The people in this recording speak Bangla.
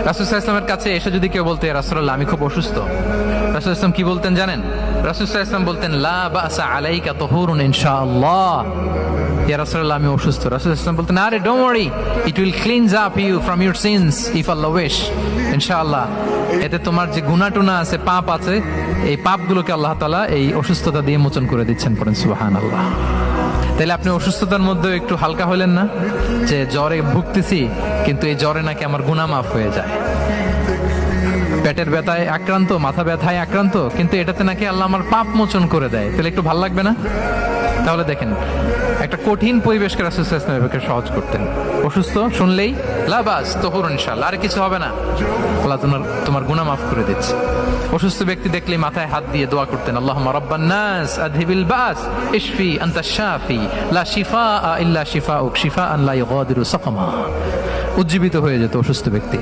রাসূল সাল্লাল্লাহু আলাইহি ওয়াসাল্লামের কাছে এসে যদি কেউ বলতে, ইয়া রাসূলুল্লাহ আমি খুব অসুস্থ, রাসূল সাল্লাল্লাহু আলাইহি ওয়াসাল্লাম কি বলতেন জানেন? রাসূল সাল্লাল্লাহু আলাইহি ওয়াসাল্লাম বলতেন, লা বাসা আলাইকা তুহুরুন ইনশাআল্লাহ। ইয়া রাসূলুল্লাহ আমি অসুস্থ, রাসূল সাল্লাল্লাহু আলাইহি ওয়াসাল্লাম বলতেন, আরে don't worry, it will cleanse up you from your sins if Allah wish, ইনশাআল্লাহ। এতে তোমার যে গুনাহ টুনা আছে, পাপ আছে, এই পাপগুলোকে আল্লাহ তাআলা এই অসুস্থতা দিয়ে মোচন করে দিচ্ছেন। পড়েন সুবহানাল্লাহ। তাহলে আপনি অসুস্থতার মধ্যে একটু হালকা হলেন না, যে জ্বরে ভুগতেছি কিন্তু এই জ্বরে নাকি আমার গুনাহ মাফ হয়ে যায়। পেটের ব্যথায় আক্রান্ত, মাথা ব্যথায় আক্রান্ত, কিন্তু এটাতে নাকি আল্লাহ আমার পাপ মোচন করে দেয়, তাহলে একটু ভালো লাগবে না? তাহলে দেখেন, একটা কঠিন পরিবেশকে রাসূল সাল্লাল্লাহু আলাইহি ওয়াসাল্লাম সহজ করতেন। অসুস্থ শুনলেই লা বাস তুহুরুন ইনশাআল্লাহ, আর কিছু হবে না, আল্লাহ তোমার গুনাহ মাফ করে দিচ্ছে। অসুস্থ ব্যক্তি দেখলেই মাথায় হাত দিয়ে দোয়া করতেন, আল্লাহুম্মা রাব্বান নাস আযহিবিল বাস ইশফি আনতাশ শাফি লা শিফাআ ইল্লা শিফাউক শিফাআন লা ইউগাদিরু সাকামা। উজ্জীবিত হয়ে যেত অসুস্থ ব্যক্তি।